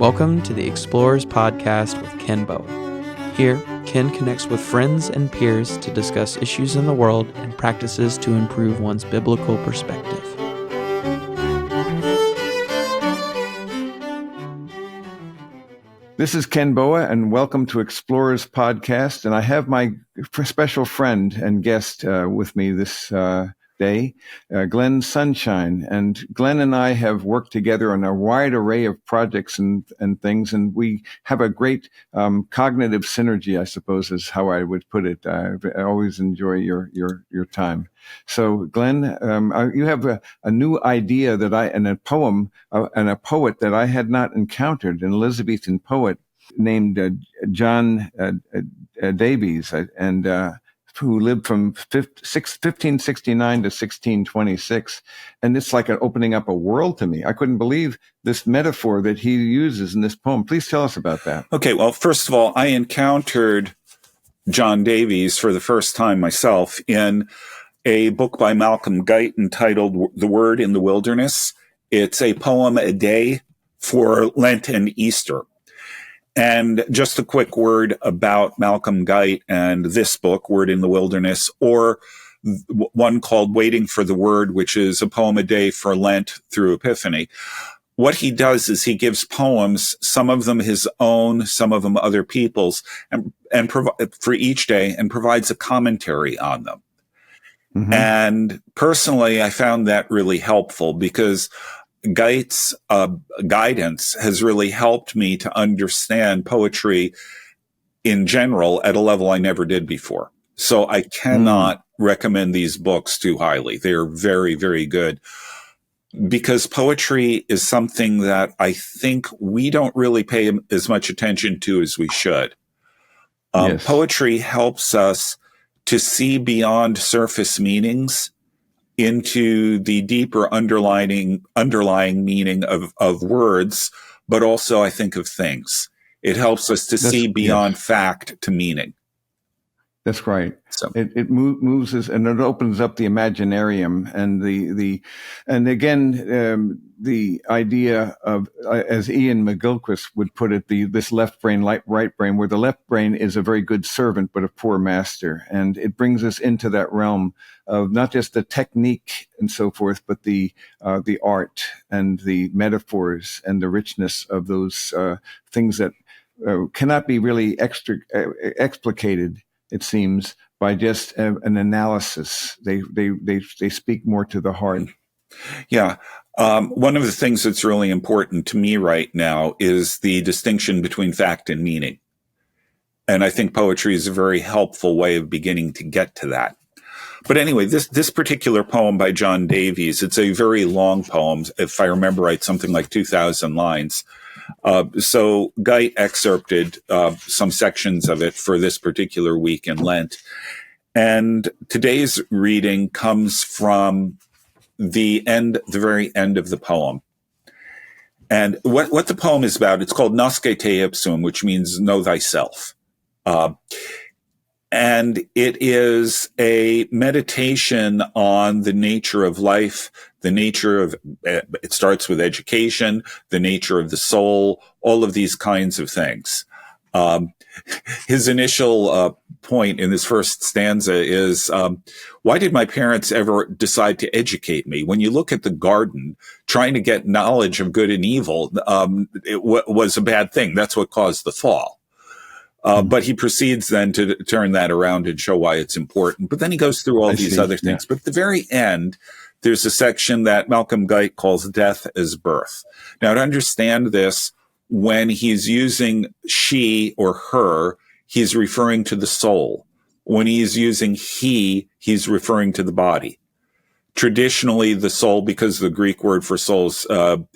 Welcome to the Explorers Podcast with Ken Boa. Here, Ken connects with friends and peers to discuss issues in the world and practices to improve one's biblical perspective. This is Ken Boa, and welcome to Explorers Podcast. And I have my special friend and guest with me this day, Glenn Sunshine. And Glenn and I have worked together on a wide array of projects and things, and we have a great cognitive synergy, I suppose is how I would put it. I always enjoy your time. So, Glenn, you have a new idea and a poem and a poet that I had not encountered, an Elizabethan poet named John Davies, who lived from 1569 to 1626. And it's like opening up a world to me. I couldn't believe this metaphor that he uses in this poem. Please tell us about that. Okay, well, first of all, I encountered John Davies for the first time myself in a book by Malcolm Guite entitled The Word in the Wilderness. It's a poem a day for Lent and Easter. And just a quick word about Malcolm Guite and this book, Word in the Wilderness, or one called Waiting for the Word, which is a poem a day for Lent through Epiphany. What he does is he gives poems, some of them his own, some of them other people's, and for each day, and provides a commentary on them. Mm-hmm. And personally, I found that really helpful because Guite's guidance has really helped me to understand poetry in general at a level I never did before. So I cannot recommend these books too highly. They are very, very good because poetry is something that I think we don't really pay as much attention to as we should. Yes. Poetry helps us to see beyond surface meanings into the deeper underlying meaning of words, but also I think of things. It helps us to see beyond fact to meaning. That's right. So it moves us, and it opens up the imaginarium, and the idea of, as Ian McGilchrist would put it, this left brain, right brain, where the left brain is a very good servant but a poor master, and it brings us into that realm of not just the technique and so forth, but the art and the metaphors and the richness of those things that cannot be really explicated, it seems, by just an analysis. They speak more to the heart. Yeah. One of the things that's really important to me right now is the distinction between fact and meaning. And I think poetry is a very helpful way of beginning to get to that. But anyway, this particular poem by John Davies, it's a very long poem. If I remember right, something like 2,000 lines. So Guite excerpted some sections of it for this particular week in Lent. And today's reading comes from the very end of the poem. And what the poem is about, it's called Nosce te ipsum, which means know thyself. And it is a meditation on the nature of life, the nature of, it starts with education, the nature of the soul, all of these kinds of things. His initial point in this first stanza is, why did my parents ever decide to educate me? When you look at the garden, trying to get knowledge of good and evil was a bad thing. That's what caused the fall. But he proceeds then to turn that around and show why it's important. But then he goes through all these other things. Yeah. But at the very end, there's a section that Malcolm Guite calls death as birth. Now, to understand this, when he's using she or her, he's referring to the soul. When he's using he's referring to the body. Traditionally, the soul, because the Greek word for souls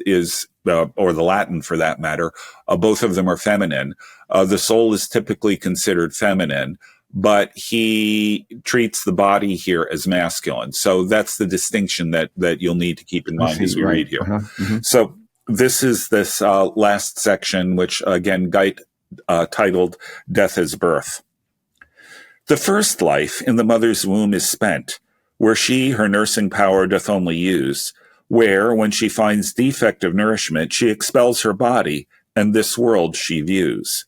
is, or the Latin for that matter, both of them are feminine. The soul is typically considered feminine, but he treats the body here as masculine. So that's the distinction that you'll need to keep in mind as we read here. Uh-huh. Mm-hmm. So this is this last section, which again, Guite titled Death as Birth. The first life in the mother's womb is spent, where she her nursing power doth only use, where, when she finds defect of nourishment, she expels her body, and this world she views.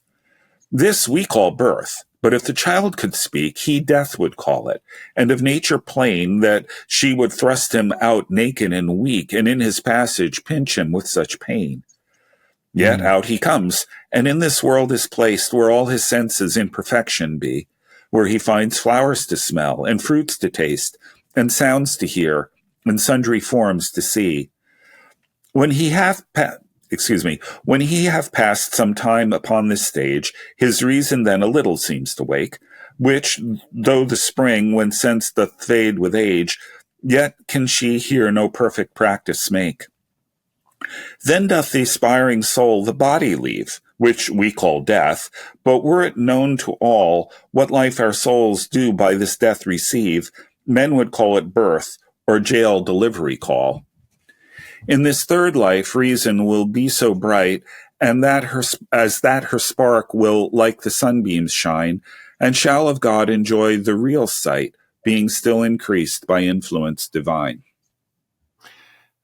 This we call birth, but if the child could speak, he death would call it, and of nature plain that she would thrust him out naked and weak, and in his passage pinch him with such pain. Yet out he comes, and in this world is placed where all his senses in perfection be, where he finds flowers to smell, and fruits to taste, and sounds to hear, and sundry forms to see. When he hath passed some time upon this stage, his reason then a little seems to wake, which, though the spring when sense doth fade with age, yet can she here no perfect practice make. Then doth the aspiring soul the body leave, which we call death, but were it known to all what life our souls do by this death receive, men would call it birth, or jail delivery call. In this third life, reason will be so bright, and that her spark will like the sunbeams shine, and shall of God enjoy the real sight, being still increased by influence divine.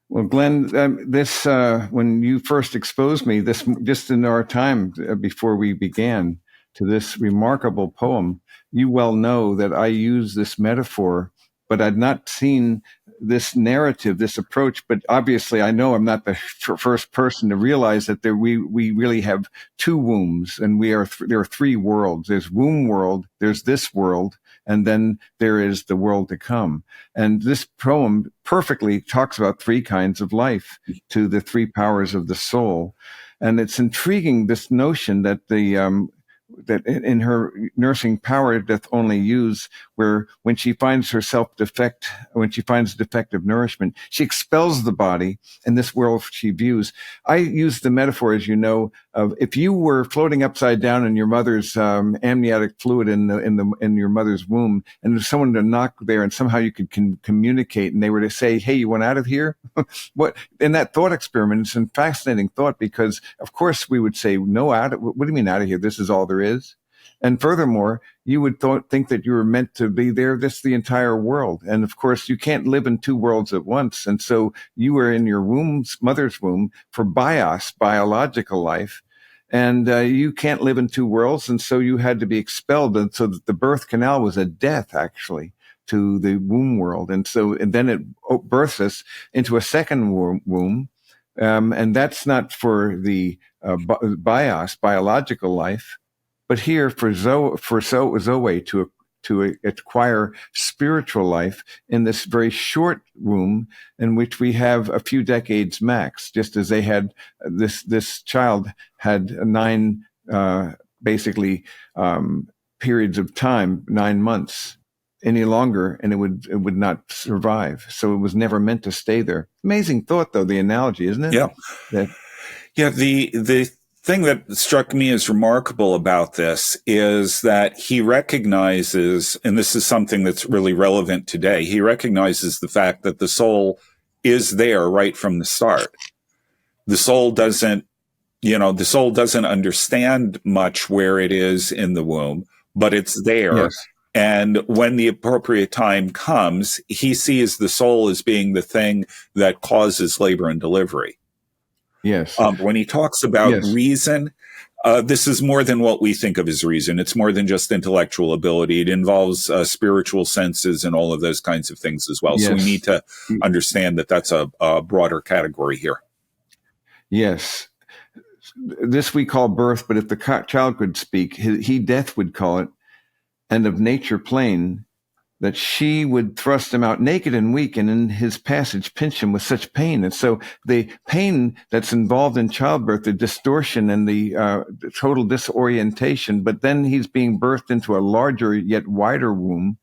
Well, Glenn, this when you first exposed me, this just in our time before we began, to this remarkable poem, you well know that I use this metaphor, but I'd not seen this narrative, this approach. But obviously, I know I'm not the first person to realize that we really have two wombs, and there are three worlds. There's womb world, there's this world, and then there is the world to come. And this poem perfectly talks about three kinds of life, to the three powers of the soul. And it's intriguing, this notion that that in her nursing power doth only use, where when she finds defective nourishment, she expels the body, and this world she views. I use the metaphor, as you know, of if you were floating upside down in your mother's amniotic fluid in your mother's womb, and there's someone to knock there, and somehow you could communicate, and they were to say, "Hey, you want out of here?" What in that thought experiment? It's a fascinating thought, because of course we would say, "No, what do you mean out of here? This is all there is." And furthermore, you would think that you were meant to be there. This the entire world. And of course, you can't live in two worlds at once. And so you were in your mother's womb, for biological life. And you can't live in two worlds. And so you had to be expelled. And so the birth canal was a death, actually, to the womb world. And then it births us into a second womb. And that's not for the biological life, but here for Zoe to acquire spiritual life in this very short womb, in which we have a few decades max, just as they had this child had 9 periods of time, 9 months. Any longer, and it would not survive. So it was never meant to stay there. Amazing thought, though, the analogy, isn't it? Yeah. The thing that struck me as remarkable about this is that he recognizes, and this is something that's really relevant today, he recognizes the fact that the soul is there right from the start. The soul doesn't understand much where it is in the womb, but it's there. Yes. And when the appropriate time comes, he sees the soul as being the thing that causes labor and delivery. Yes. When he talks about reason, this is more than what we think of as reason. It's more than just intellectual ability. It involves spiritual senses and all of those kinds of things as well. Yes. So we need to understand that that's a broader category here. Yes. This we call birth, but if the child could speak, he death would call it, and of nature plain, that she would thrust him out naked and weak, and in his passage pinch him with such pain. And so the pain that's involved in childbirth, the distortion and the total disorientation, but then he's being birthed into a larger yet wider womb.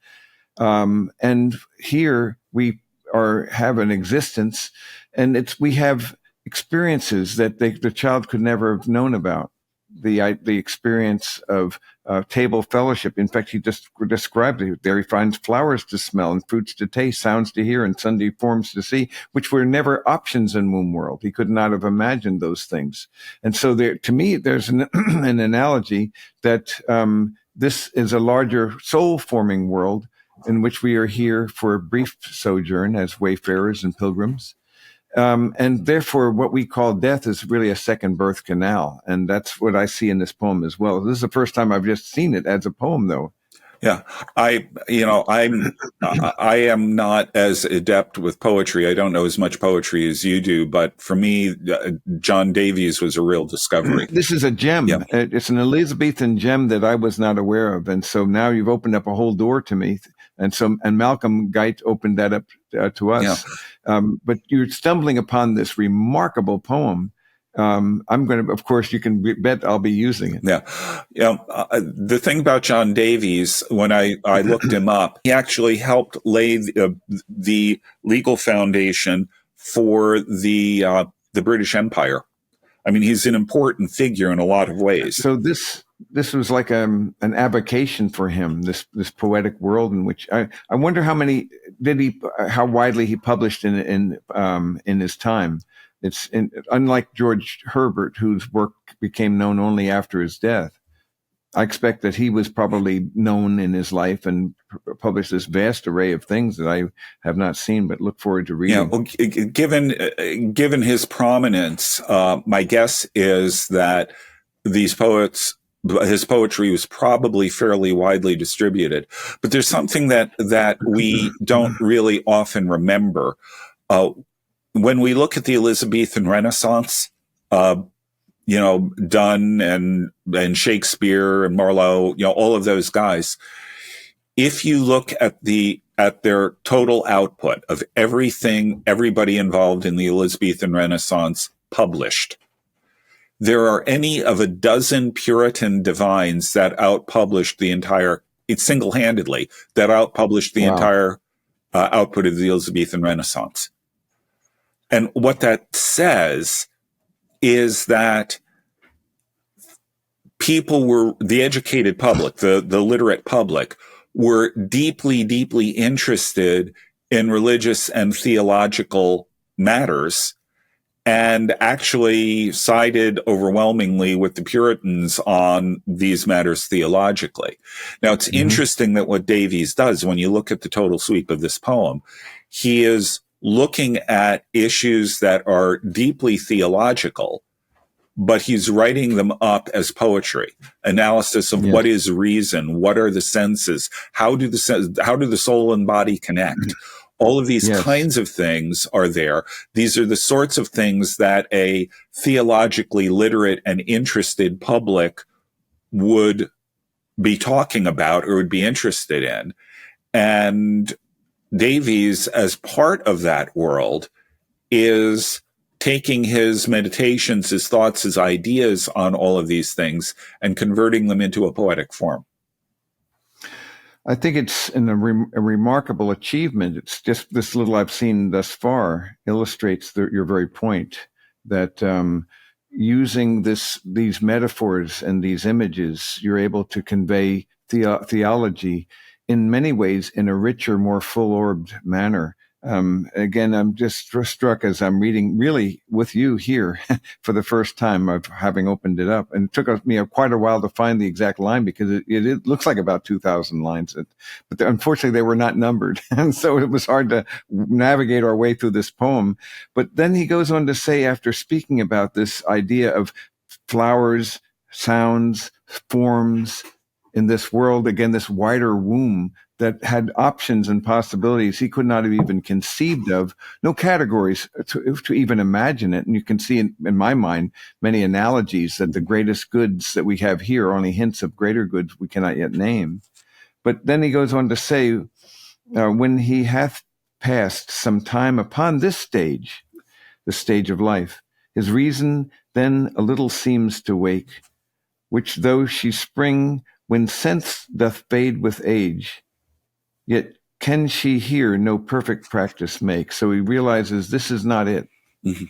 And here we have an existence, and we have experiences that the child could never have known about. The experience of table fellowship. In fact, he just described it. There he finds flowers to smell and fruits to taste, sounds to hear, and sundry forms to see, which were never options in womb world. He could not have imagined those things. And so to me, there's an analogy that this is a larger soul-forming world in which we are here for a brief sojourn as wayfarers and pilgrims. And therefore, what we call death is really a second birth canal. And that's what I see in this poem as well. This is the first time I've just seen it as a poem, though. Yeah, I am not as adept with poetry. I don't know as much poetry as you do, but for me, John Davies was a real discovery. This is a gem. Yeah. It's an Elizabethan gem that I was not aware of, and so now you've opened up a whole door to me. And Malcolm Geit opened that up to us. Yeah. But you're stumbling upon this remarkable poem. I'm going to, of course, you can bet I'll be using it. Yeah. The thing about John Davies, when I looked him up, he actually helped lay the legal foundation for the British Empire. I mean, he's an important figure in a lot of ways. So this was like an avocation for him, this poetic world in which I wonder how widely he published in his time. It's unlike George Herbert, whose work became known only after his death. I expect that he was probably known in his life and published this vast array of things that I have not seen, but look forward to reading. Yeah, well, given his prominence, my guess is that his poetry was probably fairly widely distributed. But there's something that we don't really often remember. When we look at the Elizabethan Renaissance, Donne and Shakespeare and Marlowe, all of those guys, if you look at their total output of everything everybody involved in the Elizabethan Renaissance published, there are any of a dozen Puritan divines that outpublished single-handedly, that outpublished the entire output of the Elizabethan Renaissance. And what that says is that the educated public, the literate public, were deeply, deeply interested in religious and theological matters, and actually sided overwhelmingly with the Puritans on these matters theologically. Now, it's interesting that what Davies does, when you look at the total sweep of this poem, he is looking at issues that are deeply theological, but he's writing them up as poetry, analysis of what is reason, what are the senses, how do the soul and body connect? All of these kinds of things are there. These are the sorts of things that a theologically literate and interested public would be talking about or would be interested in. And Davies, as part of that world, is taking his meditations, his thoughts, his ideas on all of these things and converting them into a poetic form. I think it's a remarkable achievement. It's just this little I've seen thus far illustrates your very point that using these metaphors and these images, you're able to convey theology in many ways in a richer, more full-orbed manner. Again, I'm just struck as I'm reading really with you here for the first time of having opened it up. And it took me quite a while to find the exact line because it looks like about 2,000 lines. But unfortunately, they were not numbered. And so it was hard to navigate our way through this poem. But then he goes on to say, after speaking about this idea of flowers, sounds, forms in this world, again, this wider womb that had options and possibilities he could not have even conceived of, no categories to even imagine it. And you can see in my mind many analogies that the greatest goods that we have here are only hints of greater goods we cannot yet name. But then he goes on to say, when he hath passed some time upon this stage, the stage of life, his reason then a little seems to wake, which though she spring when sense doth fade with age, yet can she here no perfect practice make? So he realizes this is not it. Mm-hmm.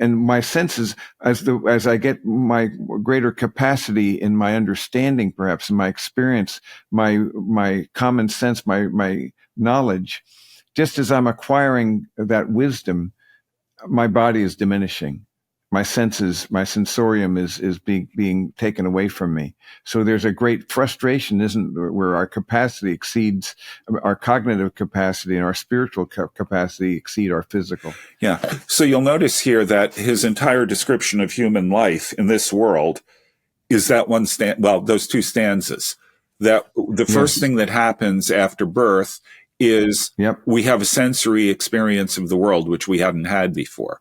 And my senses, as I get my greater capacity in my understanding, perhaps in my experience, my common sense, my knowledge, just as I'm acquiring that wisdom, my body is diminishing. my senses, my sensorium is being taken away from me. So there's a great frustration, isn't there, where our capacity exceeds our cognitive capacity, and our spiritual capacity exceed our physical. Yeah. So you'll notice here that his entire description of human life in this world is that those two stanzas. That the first thing that happens after birth is we have a sensory experience of the world, which we hadn't had before.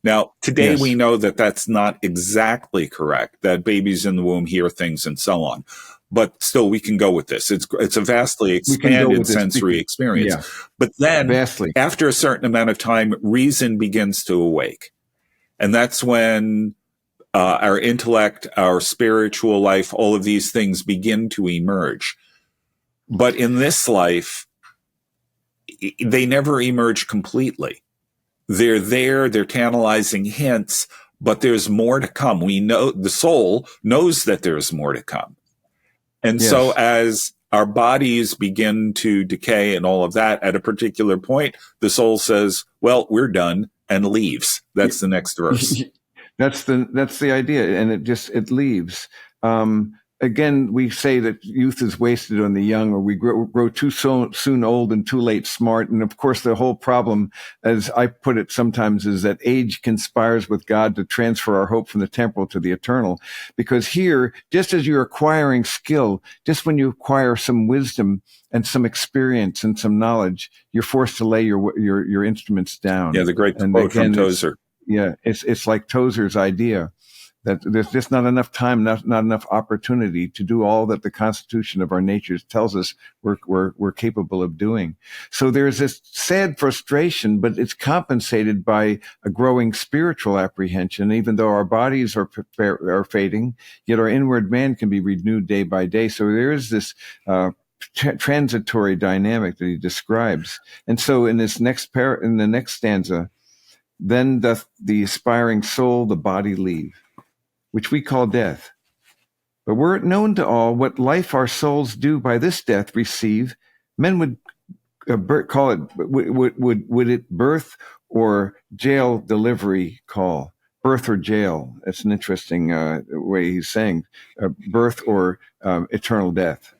Now, today we know that that's not exactly correct, that babies in the womb hear things and so on. But still, we can go with this. It's a vastly expanded sensory experience. Yeah. But then, after a certain amount of time, reason begins to awake. And that's when our intellect, our spiritual life, all of these things begin to emerge. But in this life, they never emerge completely. They're there, they're tantalizing hints, but there's more to come. We know, the soul knows that there's more to come. And so as our bodies begin to decay and all of that, at a particular point, the soul says, well, we're done, and leaves. That's the next verse. That's the idea. And it leaves. Again, we say that youth is wasted on the young, or we grow too soon old and too late smart. And of course, the whole problem, as I put it sometimes, is that age conspires with God to transfer our hope from the temporal to the eternal. Because here, just as you're acquiring skill, just when you acquire some wisdom and some experience and some knowledge, you're forced to lay your instruments down. Yeah, the great quote from Tozer. It's like Tozer's idea, that there's just not enough time, not enough opportunity to do all that the constitution of our natures tells us we're capable of doing. So there's this sad frustration, but it's compensated by a growing spiritual apprehension. Even though our bodies are fading, yet our inward man can be renewed day by day. So there is this transitory dynamic that he describes. And so in this in the next stanza, then doth the aspiring soul the body leave, which we call death. But were it known to all what life our souls do by this death receive, men would call it, would it birth or jail delivery call? Birth or jail. That's an interesting way he's saying. Birth or eternal death.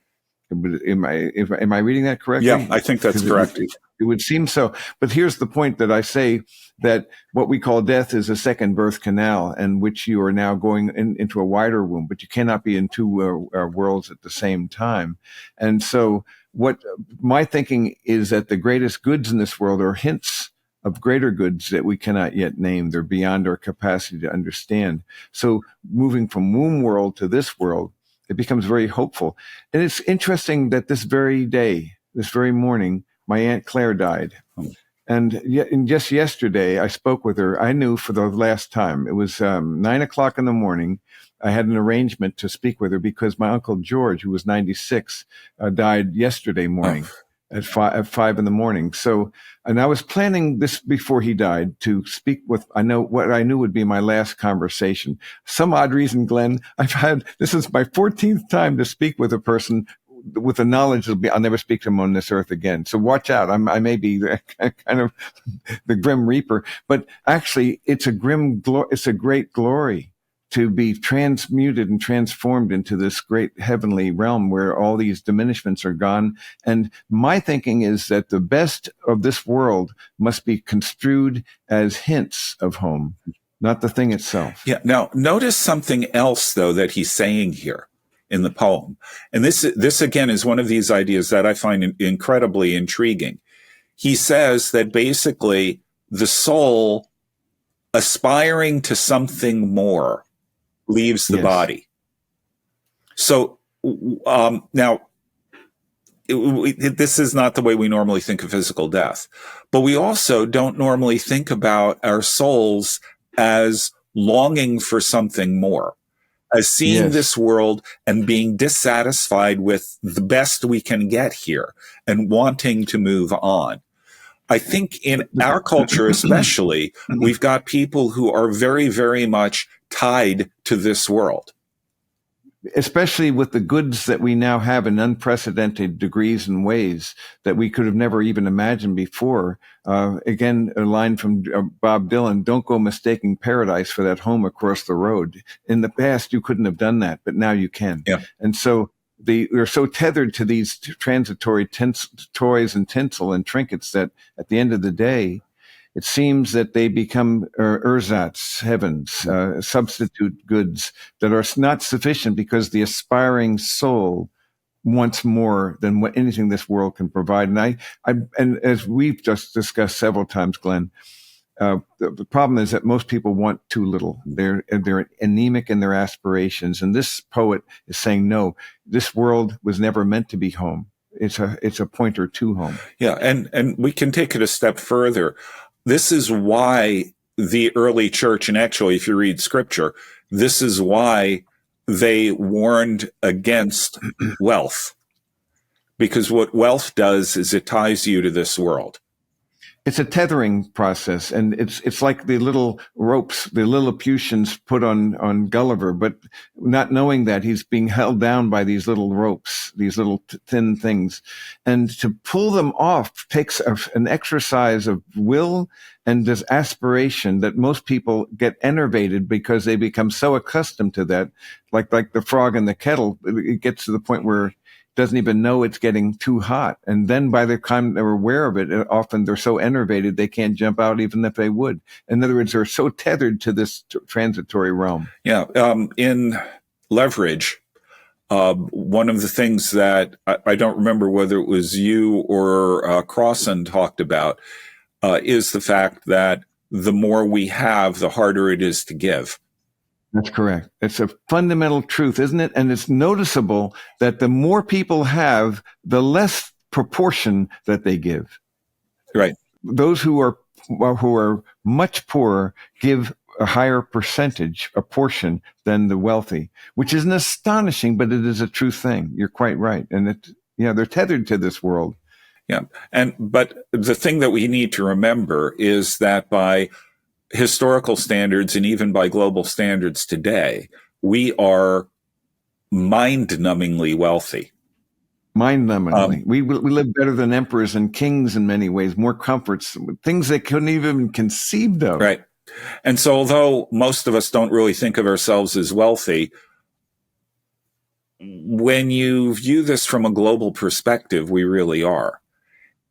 Am I reading that correctly? Yeah, I think that's correct. It would seem so. But here's the point that I say, that what we call death is a second birth canal, in which you are now going into a wider womb, but you cannot be in two worlds at the same time. And so what my thinking is, that the greatest goods in this world are hints of greater goods that we cannot yet name. They're beyond our capacity to understand. So moving from womb world to this world, it becomes very hopeful. And it's interesting that this very day, this very morning, my Aunt Claire died. And just yesterday, I spoke with her. I knew for the last time. It was 9:00 in the morning. I had an arrangement to speak with her because my Uncle George, who was 96, died yesterday morning at 5 in the morning. So, and I was planning this before he died to speak with, what I knew would be my last conversation. Some odd reason, Glenn, this is my 14th time to speak with a person with the knowledge I'll never speak to him on this earth again. So watch out. I may be kind of the grim reaper, but actually it's a great glory to be transmuted and transformed into this great heavenly realm where all these diminishments are gone. And my thinking is that the best of this world must be construed as hints of home, not the thing itself. Yeah. Now, notice something else, though, that he's saying here in the poem. And this again is one of these ideas that I find incredibly intriguing. He says that basically the soul aspiring to something more leaves the body. So now, this is not the way we normally think of physical death, but we also don't normally think about our souls as longing for something more, as seeing this world and being dissatisfied with the best we can get here and wanting to move on. I think in our culture especially, we've got people who are very, very much tied to this world. especially with the goods that we now have in unprecedented degrees and ways that we could have never even imagined before. Again, a line from Bob Dylan, don't go mistaking paradise for that home across the road. In the past, you couldn't have done that, but now you can. Yeah. And so we're so tethered to these transitory toys and tinsel and trinkets that at the end of the day, it seems that they become ersatz, heavens, substitute goods that are not sufficient because the aspiring soul wants more than what anything this world can provide. And as we've just discussed several times, Glenn, the problem is that most people want too little. They're anemic in their aspirations. And this poet is saying, no, this world was never meant to be home. It's a pointer to home. Yeah. And we can take it a step further. This is why the early church, and actually, if you read scripture, this is why they warned against wealth. Because what wealth does is it ties you to this world. It's a tethering process, and it's like the little ropes, the Lilliputians put on Gulliver, but not knowing that he's being held down by these little ropes, these little thin things. And to pull them off takes an exercise of will and this aspiration that most people get enervated because they become so accustomed to that, like the frog in the kettle. It gets to the point where doesn't even know it's getting too hot. And then by the time they're aware of it, often they're so enervated they can't jump out even if they would. In other words, they're so tethered to this transitory realm. Yeah. In Leverage, one of the things that I don't remember whether it was you or Crossan talked about is the fact that the more we have, the harder it is to give. That's correct. It's a fundamental truth, isn't it? And it's noticeable that the more people have, the less proportion that they give. Right. Those who are much poorer give a higher percentage, a portion, than the wealthy, which isn't astonishing, but it is a true thing. You're quite right. And they're tethered to this world. Yeah. But the thing that we need to remember is that by historical standards and even by global standards today, we are mind-numbingly wealthy. Mind-numbingly. We live better than emperors and kings in many ways, more comforts, things they couldn't even conceive of. Right. And so although most of us don't really think of ourselves as wealthy, when you view this from a global perspective, we really are.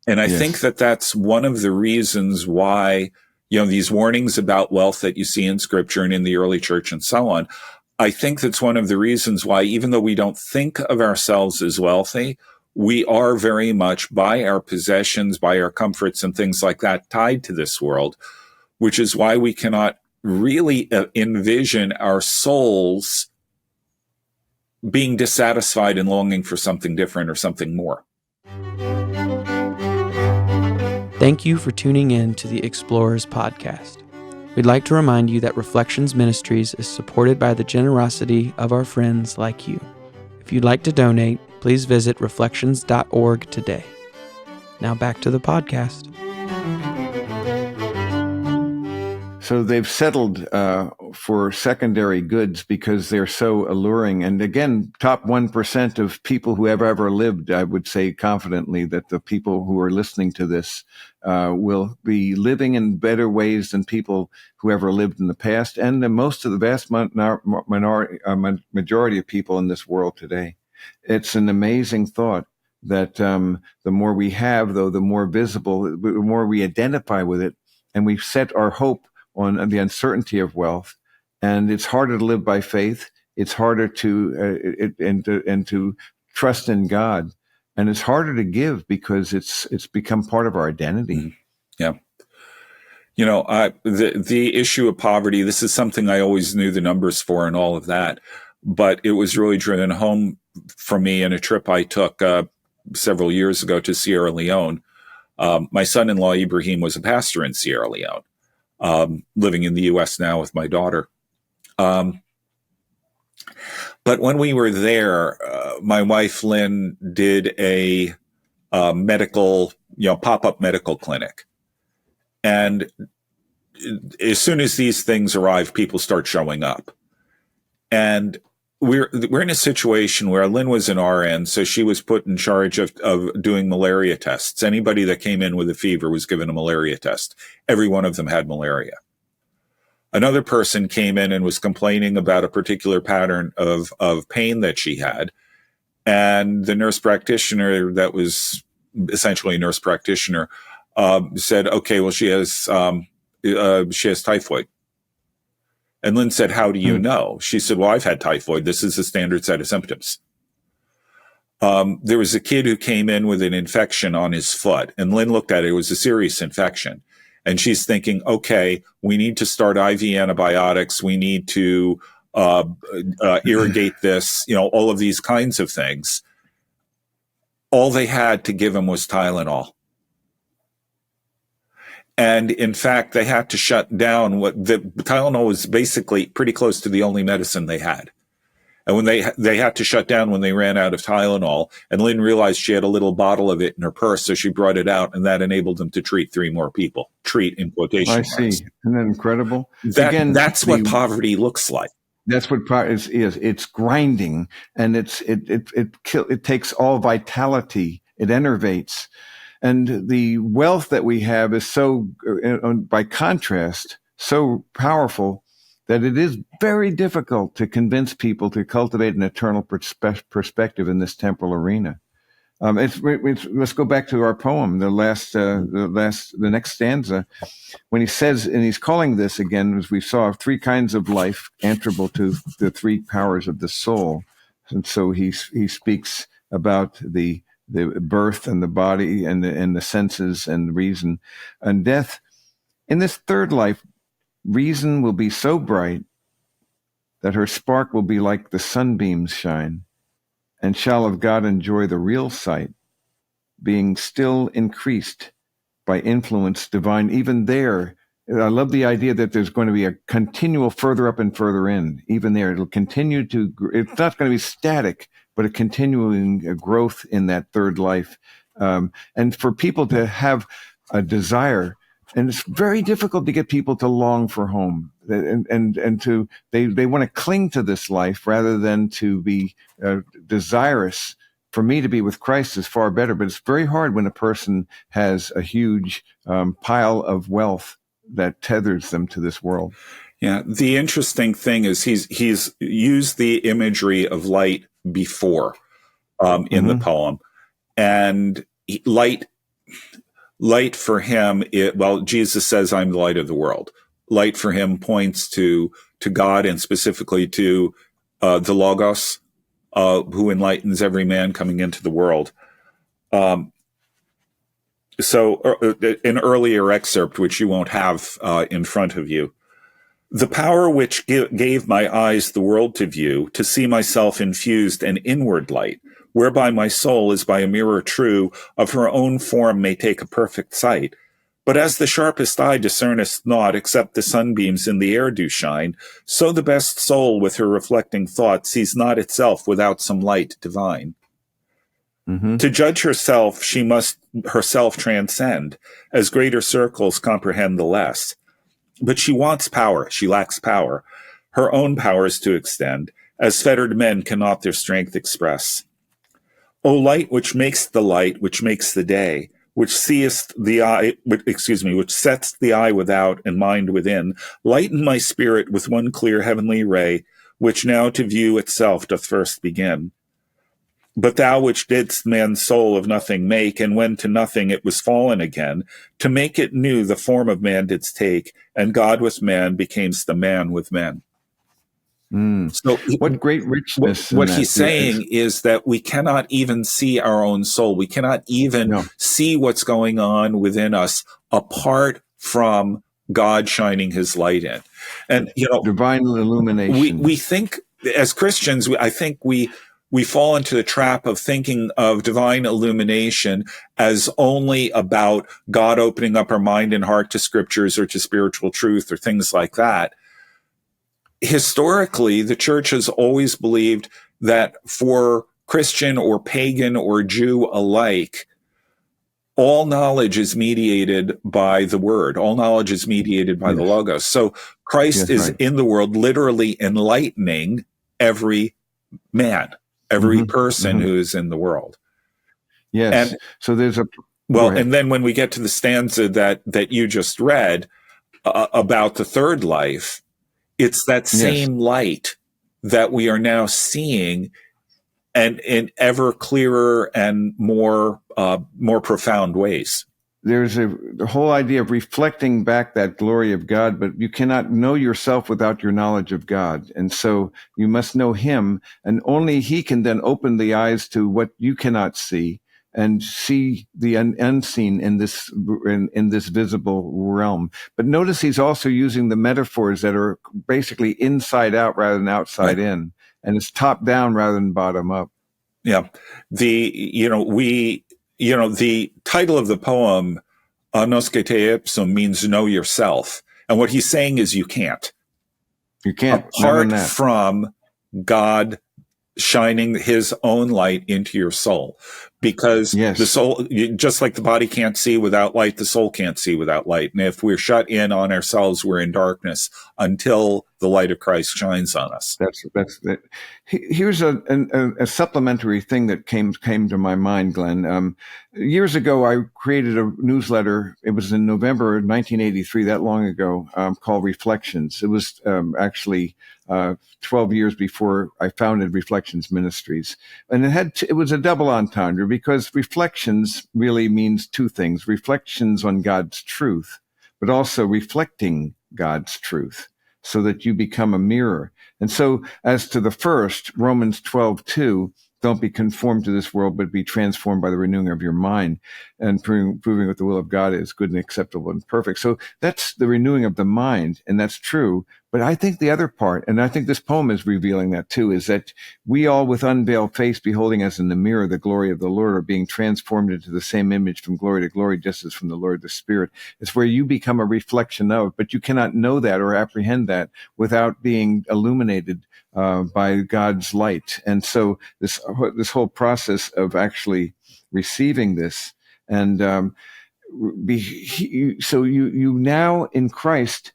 And I think that that's one of the reasons why these warnings about wealth that you see in scripture and in the early church and so on, I think that's one of the reasons why, even though we don't think of ourselves as wealthy, we are very much by our possessions, by our comforts and things like that tied to this world, which is why we cannot really envision our souls being dissatisfied and longing for something different or something more. Thank you for tuning in to the Explorers Podcast. We'd like to remind you that Reflections Ministries is supported by the generosity of our friends like you. If you'd like to donate, please visit reflections.org today. Now back to the podcast. So they've settled for secondary goods because they're so alluring. And again, top 1% of people who have ever lived, I would say confidently that the people who are listening to this will be living in better ways than people who ever lived in the past, and most of the vast majority of people in this world today. It's an amazing thought that the more we have, though, the more visible, the more we identify with it, and we set our hope on the uncertainty of wealth. And it's harder to live by faith. It's harder to trust in God. And it's harder to give because it's become part of our identity. Yeah. The issue of poverty, this is something I always knew the numbers for and all of that, but it was really driven home for me in a trip I took several years ago to Sierra Leone. My son-in-law, Ibrahim, was a pastor in Sierra Leone, living in the U.S. now with my daughter. But when we were there, my wife, Lynn, did a medical, pop-up medical clinic. And as soon as these things arrive, people start showing up. And we're in a situation where Lynn was an RN, so she was put in charge of doing malaria tests. Anybody that came in with a fever was given a malaria test. Every one of them had malaria. Another person came in and was complaining about a particular pattern of pain that she had. And the nurse practitioner that was essentially a nurse practitioner said, okay, well, she has typhoid. And Lynn said, how do you know? She said, well, I've had typhoid. This is the standard set of symptoms. There was a kid who came in with an infection on his foot, and Lynn looked at it. It was a serious infection. And she's thinking, okay, we need to start IV antibiotics. We need to irrigate this, all of these kinds of things. All they had to give him was Tylenol. And in fact, they had to shut down the Tylenol was basically pretty close to the only medicine they had. And when they had to shut down when they ran out of Tylenol, and Lynn realized she had a little bottle of it in her purse, so she brought it out, and that enabled them to treat 3 more people. Treat in quotation marks. I see. Isn't that incredible? That's what poverty looks like. That's what poverty is. It's grinding, and it takes all vitality. It enervates. And the wealth that we have is so, by contrast, so powerful that it is very difficult to convince people to cultivate an eternal perspective in this temporal arena. Let's go back to our poem, the next stanza, when he says, and he's calling this again, as we saw, 3 kinds of life answerable to the 3 powers of the soul. And so he speaks about the birth and the body and the senses and reason and death. In this 3rd life, reason will be so bright that her spark will be like the sunbeams shine, and shall of God enjoy the real sight, being still increased by influence divine. Even there, I love the idea that there's going to be a continual further up and further in. Even there, it'll continue to, it's not going to be static, but a continuing growth in that 3rd life. And for people to have a desire, and it's very difficult to get people to long for home, and to they want to cling to this life rather than to be desirous. For me to be with Christ is far better, but it's very hard when a person has a huge pile of wealth that tethers them to this world. Yeah, the interesting thing is he's used the imagery of light before in the poem, and light for him, Jesus says, I'm the light of the world. Light for him points to God, and specifically to the Logos, who enlightens every man coming into the world. So an earlier excerpt, which you won't have in front of you. The power which gave my eyes the world to view, to see myself infused an inward light, whereby my soul, as by a mirror true, of her own form may take a perfect sight. But as the sharpest eye discerneth naught, except the sunbeams in the air do shine, so the best soul with her reflecting thought sees not itself without some light divine. To judge herself, she must herself transcend, as greater circles comprehend the less. But she wants power, she lacks power, her own powers to extend, as fettered men cannot their strength express. O light which makes the day, which seest the eye, which sets the eye without and mind within, lighten my spirit with one clear heavenly ray, which now to view itself doth first begin. But thou which didst man's soul of nothing make, and when to nothing it was fallen again, to make it new the form of man didst take, and God with man becamest the man with men. So what great richness. What he's saying is that we cannot even see our own soul. We cannot even see what's going on within us apart from God shining his light in. And, divine illumination. We think, as Christians, I think we fall into the trap of thinking of divine illumination as only about God opening up our mind and heart to scriptures or to spiritual truth or things like that. Historically, the church has always believed that for Christian or pagan or Jew alike, all knowledge is mediated by the word. All knowledge is mediated by the Logos. So Christ is in the world literally enlightening every man, every Mm-hmm. person Mm-hmm. who is in the world. Yes. And So there's a well, and then when we get to the stanza that you just read about the third life, it's that yes. same light that we are now seeing, and in ever clearer and more profound ways. There's the whole idea of reflecting back that glory of God, but you cannot know yourself without your knowledge of God. And so you must know him, and only he can then open the eyes to what you cannot see and see the unseen in this visible realm. But notice he's also using the metaphors that are basically inside out rather than outside in, and it's top down rather than bottom up. Yeah. The title of the poem, Agnosce te ipsum, means know yourself. And what he's saying is you can't. You can't. Apart from God shining his own light into your soul. Because the soul, just like the body can't see without light, the soul can't see without light. And if we're shut in on ourselves, we're in darkness until the light of Christ shines on us. That's that. Here's a supplementary thing that came to my mind, Glenn. Years ago, I created a newsletter. It was in November 1983, that long ago, called Reflections. It was actually 12 years before I founded Reflections Ministries. And it was a double entendre, because reflections really means two things: reflections on God's truth, but also reflecting God's truth, so that you become a mirror. And so as to the first, Romans 12:2, don't be conformed to this world, but be transformed by the renewing of your mind, and proving what the will of God is, good and acceptable and perfect. So that's the renewing of the mind, and that's true. But I think the other part, and I think this poem is revealing that too, is that we all, with unveiled face, beholding as in the mirror the glory of the Lord, are being transformed into the same image from glory to glory, just as from the Lord the Spirit. It's where you become a reflection of, but you cannot know that or apprehend that without being illuminated by God's light. And so this whole process of actually receiving this, and so you now in Christ,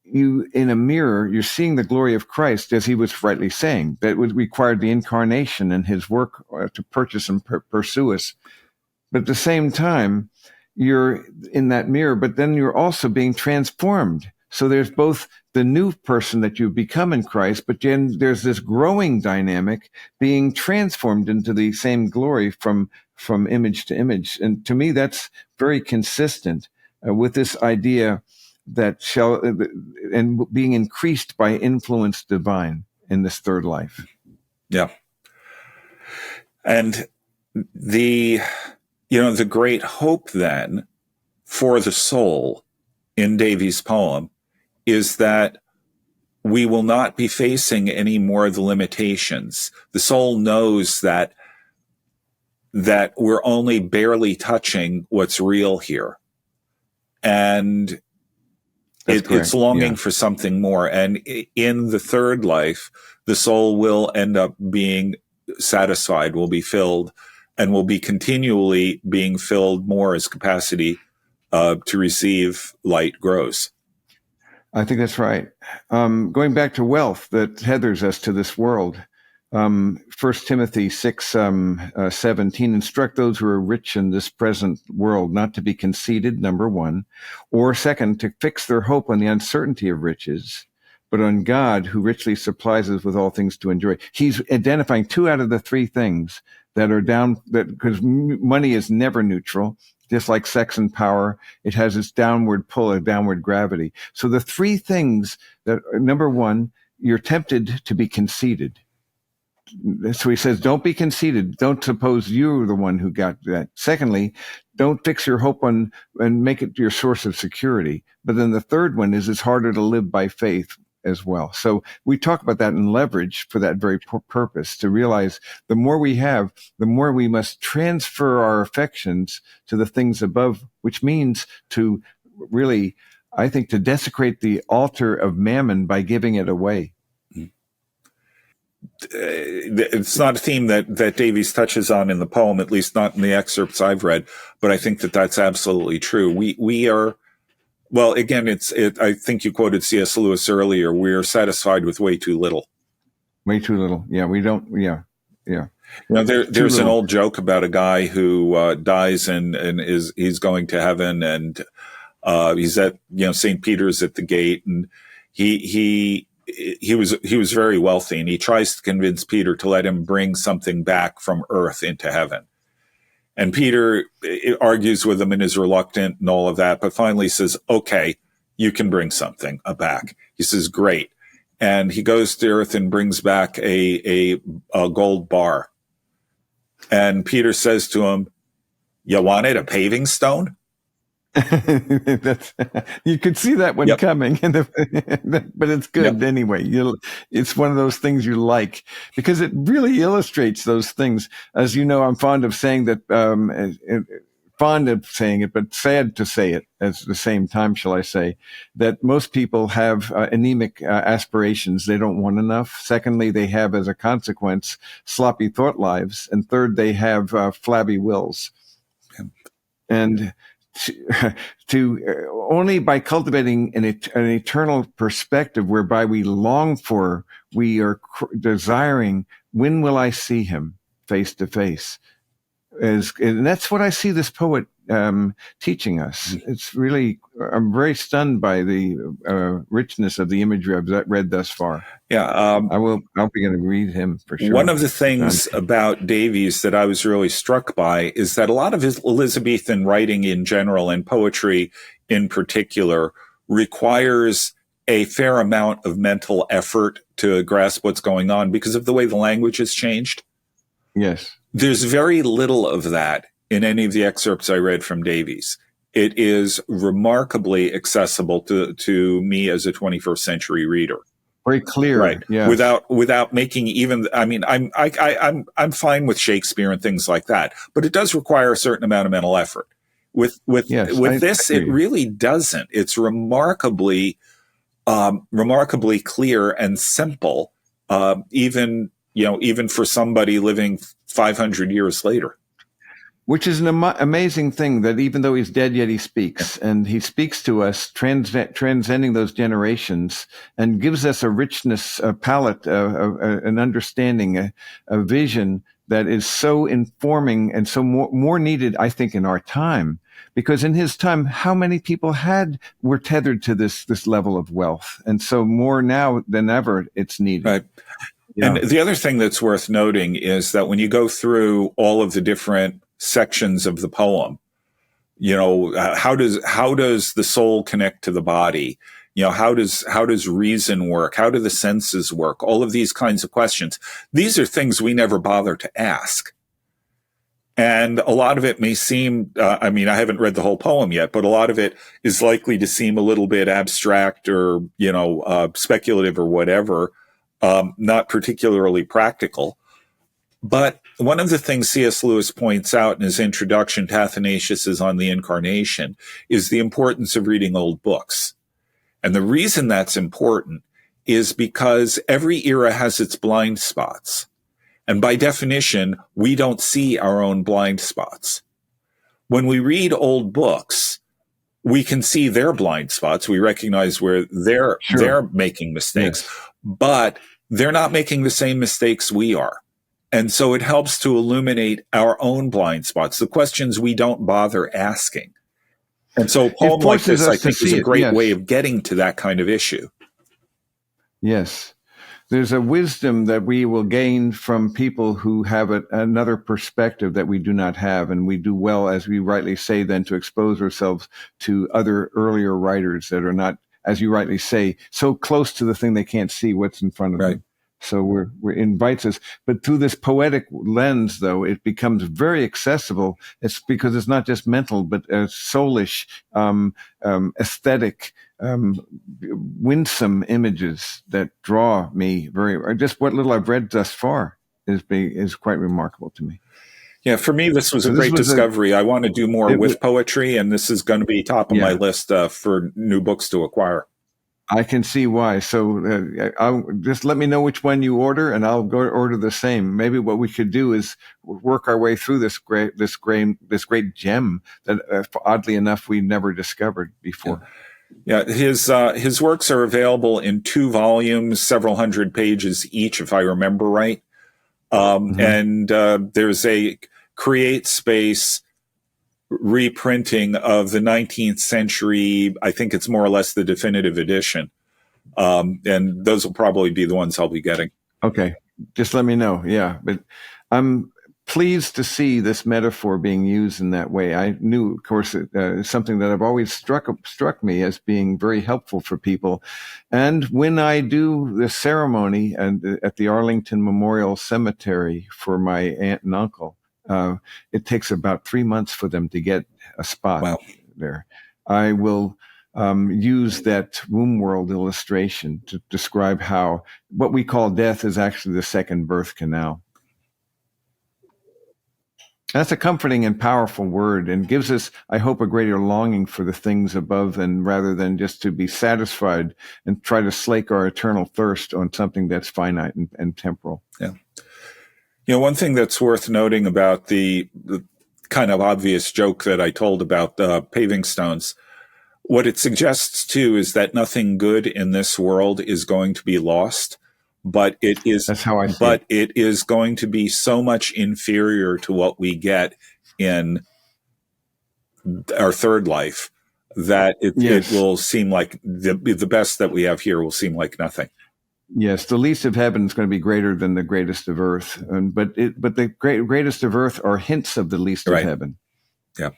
you in a mirror, you're seeing the glory of Christ, as he was rightly saying, that would require the incarnation and his work to purchase and pursue us. But at the same time, you're in that mirror, but then you're also being transformed. So there's both the new person that you become in Christ, but then there's this growing dynamic, being transformed into the same glory from image to image. And to me, that's very consistent with this idea that and being increased by influence divine in this third life. Yeah. And the great hope then for the soul in Davies' poem is that we will not be facing any more of the limitations. The soul knows that we're only barely touching what's real here. And it's longing for something more. And in the third life, the soul will end up being satisfied, will be filled, and will be continually being filled more as capacity to receive light grows. I think that's right. Going back to wealth that tethers us to this world, 1 Timothy 6:17, instruct those who are rich in this present world not to be conceited, number one, or second, to fix their hope on the uncertainty of riches, but on God, who richly supplies us with all things to enjoy. He's identifying two out of the three things that are down, that because money is never neutral. Just like sex and power, it has its downward pull, a downward gravity. So the three things that, number one, you're tempted to be conceited. So he says, don't be conceited. Don't suppose you're the one who got that. Secondly, don't fix your hope on and make it your source of security. But then the third one is it's harder to live by faith as well. So we talk about that in leverage for that very purpose, to realize the more we have, the more we must transfer our affections to the things above, which means to really, I think, to desecrate the altar of mammon by giving it away. It's not a theme that Davies touches on in the poem, at least not in the excerpts I've read, but I think that that's absolutely true. We are, well, again, I think you quoted C.S. Lewis earlier. We are satisfied with way too little. Way too little. Yeah, we don't. Yeah, yeah. There's an old joke about a guy who dies and he's going to heaven, and he's at St. Peter's at the gate, and he was very wealthy, and he tries to convince Peter to let him bring something back from earth into heaven. And Peter argues with him and is reluctant and all of that, but finally says, "Okay, you can bring something back." He says, "Great." And he goes to earth and brings back a gold bar. And Peter says to him, "You wanted a paving stone?" You could see that one coming, but it's good anyway. It's one of those things you like because it really illustrates those things. As you know, I'm fond of saying that, but sad to say it at the same time, shall I say, that most people have anemic aspirations. They don't want enough. Secondly, they have, as a consequence, sloppy thought lives. And third, they have flabby wills. And to only by cultivating an eternal perspective whereby we long for, we are desiring, when will I see him face to face? And that's what I see this poet teaching us. It's really, I'm very stunned by the richness of the imagery I've read thus far. Yeah, I'll be going to read him for sure. One of the things about Davies that I was really struck by is that a lot of his Elizabethan writing in general and poetry in particular requires a fair amount of mental effort to grasp what's going on because of the way the language has changed. Yes. There's very little of that in any of the excerpts I read from Davies. It is remarkably accessible to me as a 21st century reader. Very clear, right? Yes. Without making even. I mean, I'm fine with Shakespeare and things like that, but it does require a certain amount of mental effort. With this, it really doesn't. It's remarkably clear and simple, even for somebody living 500 years later. Which is an amazing thing, that even though he's dead, yet he speaks. And he speaks to us, transcending those generations, and gives us a richness, a palette, an understanding, a vision that is so informing and so more needed, I think, in our time. Because in his time, how many people were tethered to this level of wealth? And so more now than ever, it's needed. Right. Yeah. And the other thing that's worth noting is that when you go through all of the different sections of the poem, how does the soul connect to the body? How does reason work? How do the senses work? All of these kinds of questions. These are things we never bother to ask. And a lot of it may seem, I haven't read the whole poem yet, but a lot of it is likely to seem a little bit abstract or, speculative or whatever, not particularly practical. But one of the things C.S. Lewis points out in his introduction to Athanasius's On the Incarnation is the importance of reading old books. And the reason that's important is because every era has its blind spots. And by definition, we don't see our own blind spots. When we read old books, we can see their blind spots. We recognize where they're making mistakes, but they're not making the same mistakes we are. And so it helps to illuminate our own blind spots, the questions we don't bother asking. And so a poem like this, I think, is a great way of getting to that kind of issue. Yes. There's a wisdom that we will gain from people who have another perspective that we do not have. And we do well, as we rightly say, then to expose ourselves to other earlier writers that are not, as you rightly say, so close to the thing they can't see what's in front of them. So we're invites us, but through this poetic lens, though, it becomes very accessible. It's because it's not just mental, but soulish, aesthetic, winsome images that draw me just what little I've read thus far is quite remarkable to me. Yeah, for me, this was a great discovery. I want to do more with poetry, and this is going to be top of my list for new books to acquire. I can see why. So I'll just let me know which one you order, and I'll go order the same. Maybe what we could do is work our way through this great gem that, oddly enough, we never discovered before. Yeah, his works are available in 2 volumes, several hundred pages each, if I remember right. And there's a Create Space reprinting of the 19th century. I think it's more or less the definitive edition. And those will probably be the ones I'll be getting. Okay. Just let me know. Yeah. But I'm pleased to see this metaphor being used in that way. I knew, of course, something that I've always struck me as being very helpful for people. And when I do the ceremony at the Arlington Memorial Cemetery for my aunt and uncle, it takes about 3 months for them to get a spot there. I will use that womb world illustration to describe how what we call death is actually the second birth canal. That's a comforting and powerful word, and gives us, I hope, a greater longing for the things above, and rather than just to be satisfied and try to slake our eternal thirst on something that's finite and temporal. Yeah. One thing that's worth noting about the kind of obvious joke that I told about paving stones, what it suggests too is that nothing good in this world is going to be lost. But it is. That's how I see but it is going to be so much inferior to what we get in our third life that it will seem like the best that we have here will seem like nothing. Yes, the least of heaven is going to be greater than the greatest of earth, but the greatest of earth are hints of the least of heaven. Yeah.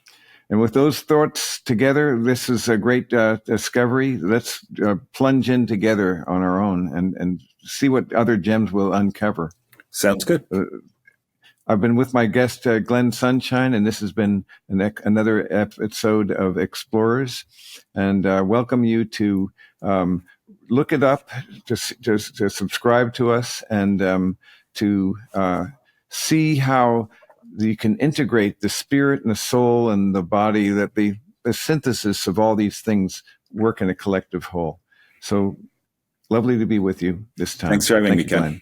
And with those thoughts together, this is a great discovery. Let's plunge in together on our own and see what other gems we'll uncover. Sounds good. I've been with my guest, Glenn Sunshine, and this has been another episode of Explorers. And welcome you to look it up, to subscribe to us, and to see how you can integrate the spirit and the soul and the body, that the synthesis of all these things work in a collective whole. So lovely to be with you this time. Thanks for having me, Ken.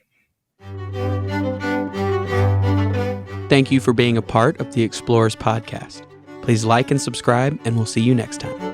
Thank you for being a part of the Explorers podcast. Please like and subscribe, and we'll see you next time.